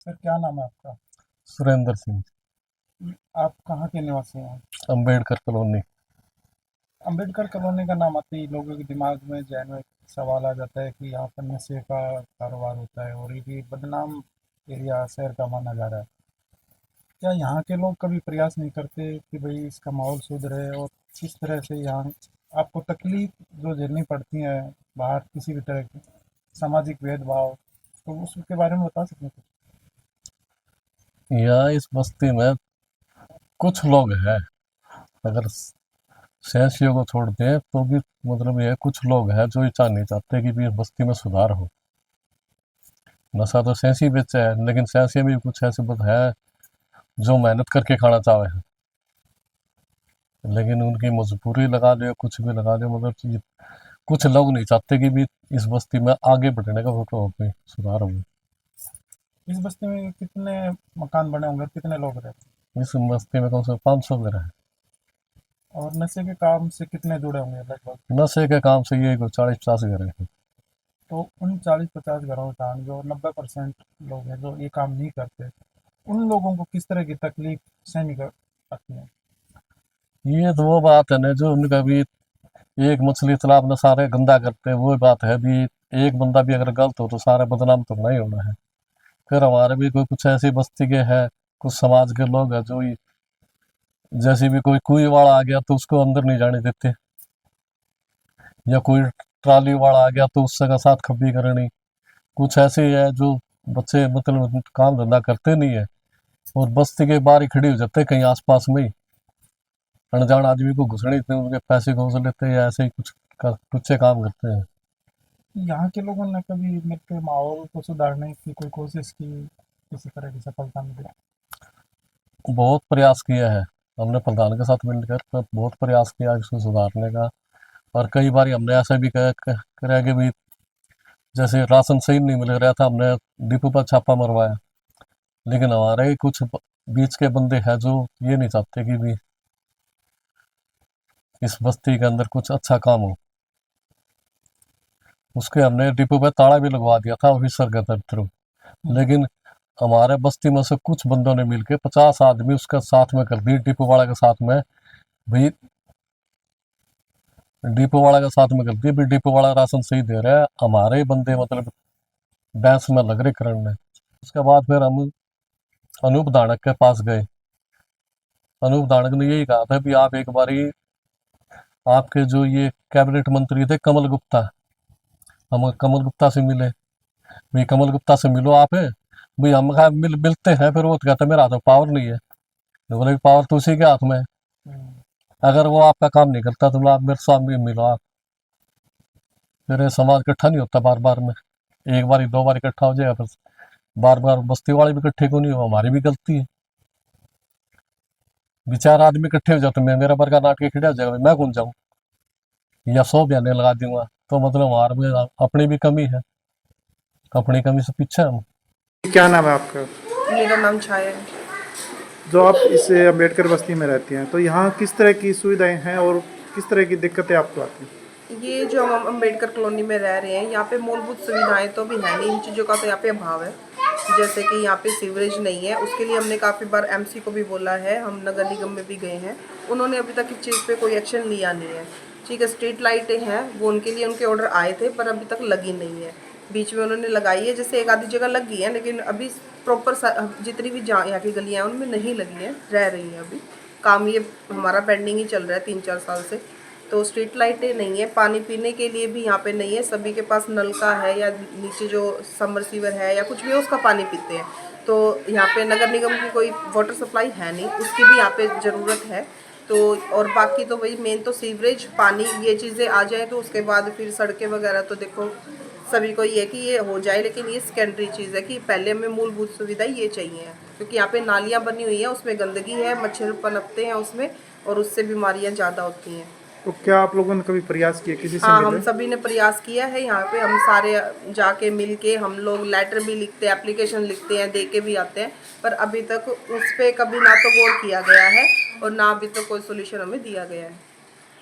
Sir क्या नाम है आपका? सुरेंद्र सिंह। आप कहाँ के निवासी हैं? अम्बेडकर कॉलोनी। अंबेडकर कॉलोनी का नाम आते ही लोगों के दिमाग में जहन में एक सवाल आ जाता है कि यहाँ पर नशे का कारोबार होता है और ये भी बदनाम एरिया शहर का माना जा रहा है। क्या यहाँ के लोग कभी प्रयास नहीं करते कि भाई इसका माहौल सुधरे और किस तरह से यहाँ आपको तकलीफ जो झेलनी पड़ती है बाहर किसी भी तरह की सामाजिक भेदभाव, तो उसके बारे में बता सकते हैं कुछ? यहाँ इस बस्ती में कुछ लोग हैं। अगर सैंसियों को छोड़ते हैं तो भी मतलब ये कुछ लोग हैं जो ये नहीं चाहते कि भी इस बस्ती में सुधार हो। नशा तो सैंसी बेचे है, लेकिन सैंसी में भी कुछ ऐसे बंद है जो मेहनत करके खाना चाहे हैं, लेकिन उनकी मजबूरी लगा लियो, कुछ भी लगा लियो, मतलब कि कुछ लोग नहीं चाहते कि भी इस बस्ती में आगे बढ़ने का फोटो हो गई, सुधार हो। इस बस्ती में कितने मकान बने होंगे और कितने लोग रहते हैं? इस बस्ती में कम से कम 500 घर है। और नशे के काम से कितने जुड़े होंगे लगभग? नशे के काम से ये कोई 40-50 घर है। तो उन 40-50 घरों का जो 90% लोग हैं जो ये काम नहीं करते, उन लोगों को किस तरह की तकलीफ सहनी कर आती है? ये तो वो बात है ना जो उनका भी एक मछली तालाब में सारे गंदा करते हैं, वो बात है भी। एक बंदा भी अगर गलत हो तो सारे बदनाम तो नहीं होना है। फिर हमारे भी कोई कुछ ऐसी बस्ती के हैं, कुछ समाज के लोग हैं जो जैसे भी कोई कुएं वाला आ गया तो उसको अंदर नहीं जाने देते, या कोई ट्राली वाला आ गया तो उससे का साथ खब्बी करनी। कुछ ऐसे है जो बच्चे मतलब काम धंधा करते नहीं है और बस्ती के बाहर ही खड़ी हो जाते हैं कहीं आसपास में ही, अनजान आदमी को घुसने देते हैं, उनके पैसे घूस लेते हैं या ऐसे ही कुछ काम करते हैं। यहाँ के लोगों ने कभी मिलकर माहौल को सुधारने की कोई कोशिश की, किसी तरह की सफलता मिली? बहुत प्रयास किया है हमने प्रधान के साथ मिलकर, बहुत प्रयास किया इसको सुधारने का। और कई बार हमने ऐसा भी करा कि भी जैसे राशन सही नहीं मिल रहा था, हमने डिपो पर छापा मरवाया, लेकिन हमारे ही कुछ बीच के बंदे हैं जो ये नहीं चाहते कि भी इस बस्ती के अंदर कुछ अच्छा काम हो। उसके हमने डिपो पे ताला भी लगवा दिया था ऑफिसर के थ्रू, हम्म, लेकिन हमारे बस्ती में से कुछ बंदों ने मिलकर 50 आदमी उसके साथ में कर दिए, डिपो वाले के साथ में भाई, डिपो वाला के साथ में कर दिए भी, डिपो वाला राशन सही दे रहा है, हमारे ही बंदे मतलब बहस में लग रहे करने। उसके बाद फिर हम अनूप धानक के पास गए। अनूप धानक ने यही कहा था कि आप एक बारी, आपके जो ये कैबिनेट मंत्री थे कमल गुप्ता, हम कमल गुप्ता से मिले। भाई कमल गुप्ता से मिलो आप है। भाई हम कहा मिलते हैं, फिर वो तो कहता है मेरे हाथ में पावर नहीं है। तो बोले पावर तो उसी के हाथ में है, हम्म। अगर वो आपका काम नहीं करता तो बोला आप मेरे साथ भी मिलो आप। फिर ये समाज इकट्ठा नहीं होता बार बार में, एक बार 2 बार इकट्ठा हो जाएगा, फिर बार बार बस्ती वाले भी इकट्ठे क्यों नहीं हो, हमारी भी गलती है। विचार आदमी इकट्ठे हो जाते, मैं मेरा वर्गा नाट के खड़ा हो जाएगा, मैं कौन जाऊँ या 100 बयाने लगा दूंगा, तो मतलब हमारे में अपनी भी कमी है, अपनी कमी से पीछे हम। क्या नाम है आपका? मेरा नाम छाया है। जो आप इस अम्बेडकर बस्ती में रहती हैं, तो यहाँ किस तरह की सुविधाएं हैं और किस तरह की दिक्कतें आपको आती हैं? ये जो हम अम्बेडकर कॉलोनी में रह रहे हैं, यहाँ पे मूलभूत सुविधाएं तो भी है नहीं, इन चीज़ों का तो यहाँ पे अभाव है। जैसे कि यहाँ पे सीवरेज नहीं है, उसके लिए हमने काफ़ी बार एमसी को भी बोला है, हम नगर निगम में भी गए हैं, उन्होंने अभी तक इस चीज़ पे कोई एक्शन लिया नहीं है। ठीक है, स्ट्रीट लाइटें हैं, वो उनके लिए उनके ऑर्डर आए थे पर अभी तक लगी नहीं है। बीच में उन्होंने लगाई है, जैसे एक आधी जगह लग गई है, लेकिन अभी प्रॉपर जितनी भी जहाँ यहाँ की गलियाँ हैं उनमें नहीं लगी हैं, रह रही हैं अभी। काम ये हमारा पेंडिंग ही चल रहा है 3-4 साल से। तो स्ट्रीट लाइटें नहीं है, पानी पीने के लिए भी यहाँ पे नहीं है, सभी के पास नल का है या नीचे जो समरसीवर है या कुछ भी है उसका पानी पीते हैं। तो यहाँ पे नगर निगम की कोई वाटर सप्लाई है नहीं, उसकी भी यहाँ पे ज़रूरत है। तो और बाकी तो वही मेन तो सीवरेज पानी ये चीज़ें आ जाए, तो उसके बाद फिर सड़कें वगैरह तो देखो सभी को ये कि ये हो जाए, लेकिन ये सेकेंडरी चीज़ है कि पहले हमें मूलभूत सुविधा ये चाहिए। क्योंकि यहाँ पे नालियाँ बनी हुई हैं, उसमें गंदगी है, मच्छर पनपते हैं उसमें और उससे बीमारियाँ ज़्यादा होती हैं। तो क्या आप लोगों ने कभी प्रयास किया, किसी से हाँ, हम मिले? सभी ने प्रयास किया है, यहाँ पे हम सारे जाके मिल के हम लोग लेटर भी लिखते हैं, एप्लीकेशन लिखते हैं, दे के भी आते हैं, पर अभी तक उस पर कभी ना तो गौर किया गया है और ना अभी तक कोई सोल्यूशन हमें दिया गया है।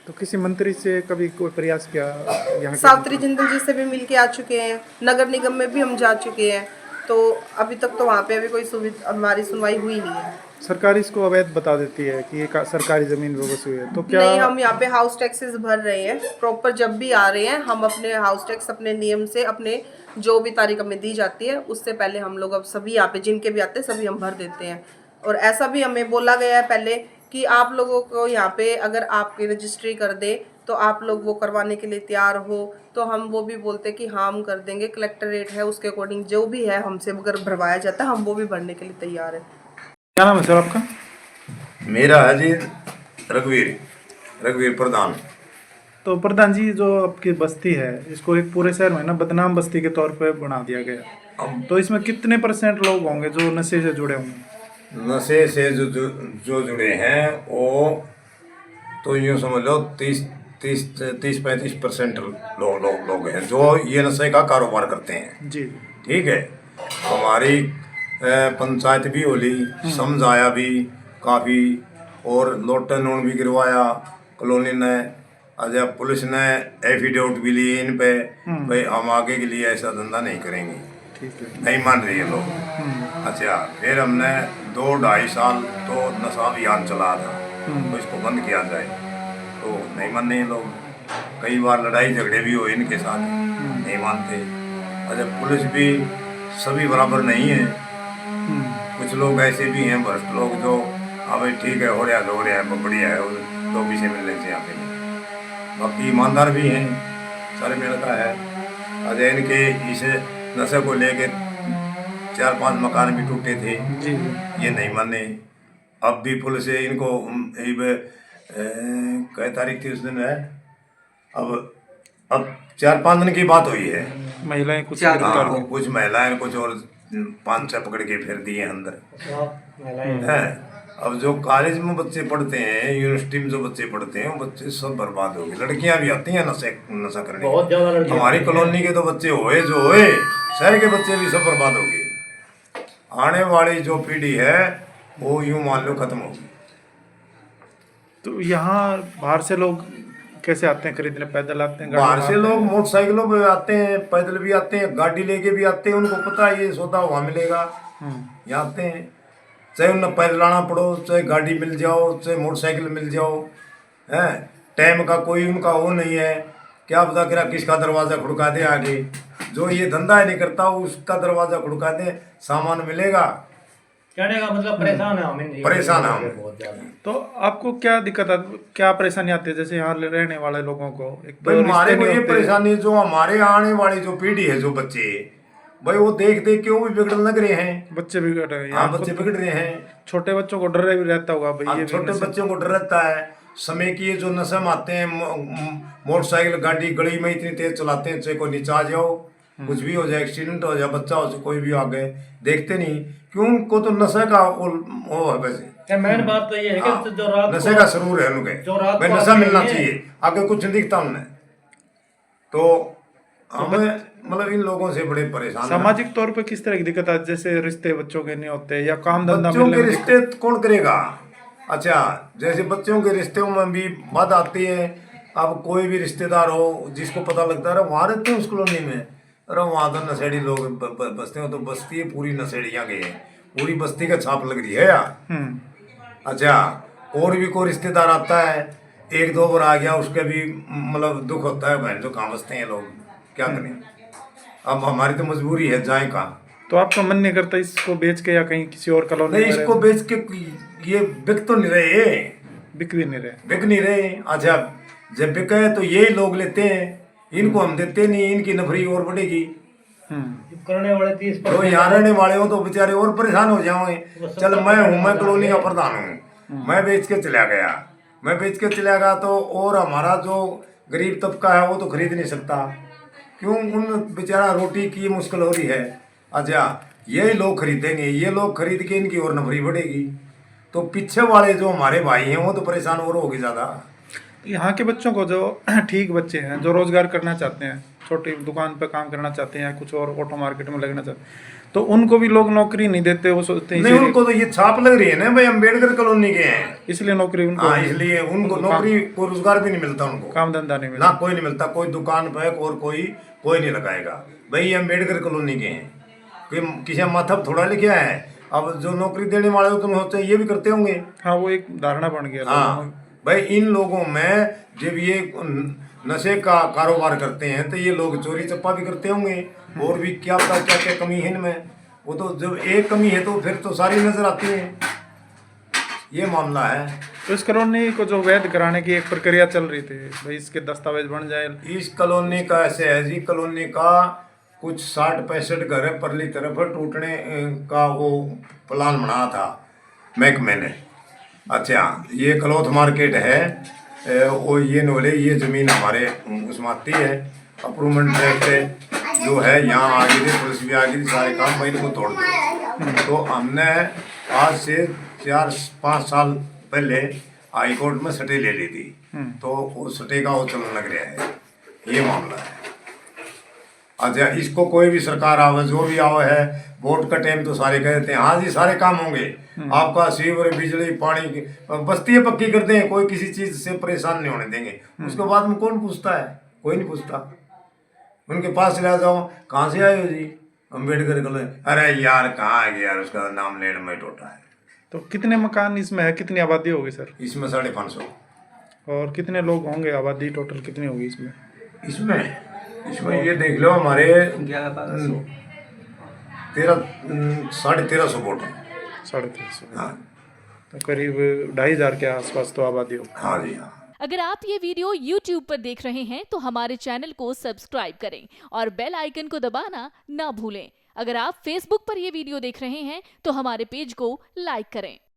तो किसी मंत्री से कभी कोई प्रयास किया यहाँ के सावित्री मंत्री? जिंदल जी से भी मिल के आ चुके हैं, नगर निगम में भी हम जा चुके हैं, तो अभी तक तो वहाँ पे अभी कोई सुविधा हमारी सुनवाई हुई नहीं है। सरकार इसको अवैध बता देती है कि ये सरकारी जमीन पे बसी हुई है, तो क्या नहीं, हम यहाँ पे हाउस टैक्सेस भर रहे हैं प्रॉपर। जब भी आ रहे हैं हम अपने हाउस टैक्स अपने नियम से, अपने जो भी तारीख हमें दी जाती है उससे पहले हम लोग अब सभी यहाँ पे जिनके भी आते हैं सभी हम भर देते हैं। और ऐसा भी हमें बोला गया है पहले कि आप लोगों को यहाँ पे अगर आपकी रजिस्ट्री कर दे तो आप लोग वो करवाने के लिए तैयार हो, तो हम वो भी बोलते हैं कि हाँ हम कर देंगे। कलेक्टरेट है उसके अकॉर्डिंग जो भी है हमसे अगर भरवाया जाता है हम वो भी भरने के लिए तैयार है। क्या नाम है सर आपका? मेरा है जी रघुवीर प्रधान। तो प्रधान जी, जो आपकी बस्ती है इसको एक पूरे शहर में ना बदनाम बस्ती के तौर पे बना दिया गया, तो इसमें कितने % लोग होंगे जो नशे से जुड़े होंगे? नशे से जो जुड़े हैं वो तो यूँ समझ लो 30-35% लोग हैं जो ये नशे का कारोबार करते हैं। जी। ठीक है, हमारी पंचायत भी होली, समझाया भी काफ़ी, और लोटन नोन भी गिरवाया कॉलोनी ने। अजय पुलिस ने एफिडेविट भी लिए इन पे, भाई हम आगे के लिए ऐसा धंधा नहीं करेंगे। ठीक है। नहीं मान रही है लोग। अच्छा, फिर हमने 2-2.5 साल तो नशा अभियान चला था, तो इसको बंद किया जाए, तो नहीं मान रहे हैं लोग। कई बार लड़ाई झगड़े भी हुए इनके साथ, नहीं मानते। अच्छा, पुलिस भी सभी बराबर नहीं है, कुछ लोग ऐसे भी हैं भ्रष्ट लोग जो हाँ भाई ठीक है हो रहा है बढ़िया है, तो भी से मिलने से यहाँ पे। बाकी ईमानदार भी हैं, सारे मिलता है। अजय इनके इस नशे को लेके 4-5 मकान भी टूटे थे, जी। ये नहीं माने। अब भी पुलिस इनको कई तारीख थी उस दिन है, अब 4-5 दिन की बात हुई है। महिलाएं कुछ हाँ, गिरफ्तार हुई। कुछ महिलाएं कुछ और 5-6 पकड़ के फिर दिए अंदर हैं। अब जो कॉलेज में बच्चे पढ़ते हैं, यूनिवर्सिटी में जो बच्चे पढ़ते हैं, वो बच्चे सब बर्बाद हो गए। लड़कियां भी आती हैं नशा करने, बहुत ज्यादा लड़कियां। हमारी कॉलोनी के तो बच्चे हुए शहर के बच्चे भी सब बर्बाद हो गए। आने वाली जो पीढ़ी है वो यूं मान लो खत्म होगी। तो यहाँ बाहर से लोग कैसे आते हैं खरीदने? पैदल आते हैं? बाहर से लोग मोटरसाइकिलों पे आते हैं, पैदल भी आते हैं, गाड़ी लेके भी आते हैं। उनको पता है ये सौदा वहाँ मिलेगा, यहाँ आते हैं। चाहे उन्हें पैदल आना पड़ो, चाहे गाड़ी मिल जाओ, चाहे मोटरसाइकिल मिल जाओ, हैं। टाइम का कोई उनका वो नहीं है, क्या पता करा किसका दरवाज़ा खड़का दे आगे। जो ये धंधा नहीं करता उसका दरवाज़ा खड़का दे, सामान मिलेगा। कहने का मतलब परेशान है हम, परेशान है हम। बहुत ज्यादा। तो आपको क्या दिक्कत आती, क्या परेशानी आती है? जैसे यहाँ रहने वाले लोगों को एक भाई हमारे रिश्ते को नहीं ये होते। परेशानी जो हमारे आने वाली जो पीढ़ी है, जो बच्चे भाई वो देख के वो भी बिगड़ने लग रहे हैं। बच्चे बिगड़ रहे हैं। हाँ, बच्चे बिगड़ रहे हैं। छोटे बच्चों को डर भी रहता होगा भाई, ये अब छोटे बिजनेस है। बच्चों को डर रहता है। समय की ये जो नशे आते हैं, मोटरसाइकिल गाड़ी गली में इतनी तेज चलाते हैं, चाहे कोई नीचे आ जाओ, कुछ भी हो जाए, एक्सीडेंट हो जाए, बच्चा हो जाए, कोई भी आ गए, देखते नहीं क्यों। उनको तो नशे का वो है वैसे। मेन बात तो ये है कि जो रात नशे का सुरूर है उनके, जो रात भाई को नशा आते मिलना हैं। चाहिए, आगे कुछ नहीं दिखता उन्हें। तो हमें मतलब इन लोगों से बड़े परेशान हैं। सामाजिक तौर पे किस तरह की दिक्कत आती है? जैसे रिश्ते बच्चों के नहीं होते या काम धंधा बच्चों मिलने के में रिश्ते कौन करेगा? अच्छा, जैसे बच्चों के रिश्तों में भी बात आती है। अब कोई भी रिश्तेदार हो जिसको पता लगता है वहाँ रहते हैं उस कॉलोनी में, अरे वहाँ तो नशेड़ी लोग बसते हो, तो बस्ती है पूरी नशेड़ियाँ गई है, पूरी बस्ती का छाप लग रही है यार। अच्छा, और भी कोई रिश्तेदार आता है, 1-2 बार आ गया, उसके भी मतलब दुख होता है। बहन जो कहाँ बसते हैं लोग, क्या करें। अब हमारी तो मजबूरी है, जाए कहाँ। तो आपका मन नहीं करता इसको बेच के या कहीं किसी और कॉलोनी नहीं, में इसको बेच के ये बिक तो नहीं रहे, बिक भी नहीं रहे? बिक नहीं रहे। अच्छा, जब बिके तो यही लोग लेते हैं, इनको हम देते नहीं, इनकी नफरी और बढ़ेगी। करने वाले 30% जो यहाँ रहने वाले हो तो बेचारे और परेशान हो जाओगे। चल मैं कॉलोनी का प्रधान हूँ, मैं बेच के चला गया, तो और हमारा जो गरीब तबका है वो तो खरीद नहीं सकता, क्यों। उन बेचारा रोटी की मुश्किल हो रही है। अच्छा, यही लोग खरीदेंगे, ये लोग खरीद के इनकी और नफरी बढ़ेगी, तो पीछे वाले जो हमारे भाई हैं वो तो परेशान और होगी ज़्यादा। यहाँ के बच्चों को जो ठीक बच्चे हैं जो रोजगार करना चाहते हैं, छोटी दुकान पे काम करना चाहते हैं, कुछ और ऑटो मार्केट में लगना चाहते हैं, तो उनको भी लोग नौकरी नहीं देते। वो सोचते हैं नहीं, उनको तो ये छाप लग रही है ना भाई, अम्बेडकर कॉलोनी के हैं, इसलिए नौकरी उनको, हाँ, इसलिए उनको नौकरी कोई रोजगार भी नहीं मिलता, उनको काम धंधा नहीं मिलता। ना कोई नहीं मिलता, कोई दुकान पे और कोई नहीं लगाएगा भाई, ये अम्बेडकर कॉलोनी के हैं। किसी माथा थोड़ा लिखे है। अब जो नौकरी देने वाले हो तुम होते ये भी करते होंगे। हाँ, वो एक धारणा बन गया लोगों में। हाँ भाई, इन लोगों में जब ये नशे का कारोबार करते हैं तो ये लोग चोरी चप्पा भी करते होंगे, और भी क्या पता क्या क्या कमी है इनमें। वो तो जब एक कमी है तो फिर तो सारी नजर आती है। ये मामला है। तो इस कॉलोनी को जो वैध कराने की एक प्रक्रिया चल रही थी, भाई इसके दस्तावेज बन जाए। इस कॉलोनी का ऐसे है जी, कॉलोनी का कुछ 60-65 घर है, परली तरफ टूटने का वो प्लान बना था महकमे ने। अच्छा, ये क्लॉथ मार्केट है, वो ये नोले ये ज़मीन हमारे उसमें आती है, अप्रूवमेंट से जो है यहाँ आ गई थी, पुलिस भी आ गई थी, सारे काम भाई को तोड़ दिए। तो हमने आज से 4-5 साल पहले हाई कोर्ट में सटे ले ली थी, तो उस सटे का वो चलन लग रहा है। ये मामला है। अच्छा, इसको कोई भी सरकार आवे, जो भी आवे है, वोट का टाइम तो सारे कहते हैं हाँ जी सारे काम होंगे, आपका सीवर बिजली पानी की बस्ती पक्की कर दें, कोई किसी चीज से परेशान नहीं होने देंगे। उसके बाद में कौन पूछता है? कोई नहीं पूछता। उनके पास चला जाओ, कहाँ से आए हो जी? अम्बेडकर कॉलोनी। अरे यार कहाँ है यार, उसका नाम लेने में टोटा है। तो कितने मकान इसमें है, कितनी आबादी होगी सर? इसमें 550। और कितने लोग होंगे, आबादी टोटल कितनी होगी इसमें? इसमें ये देख लो हमारे 1350 वोट। 1350। हाँ तो करीब 2500 के आसपास तो आबादी होगी। हाँ जी हाँ। अगर आप ये वीडियो YouTube पर देख रहे हैं तो हमारे चैनल को सब्सक्राइब करें और बेल आइकन को दबाना ना भूलें। अगर आप Facebook पर ये वीडियो देख रहे हैं तो हमारे पेज को लाइक करें।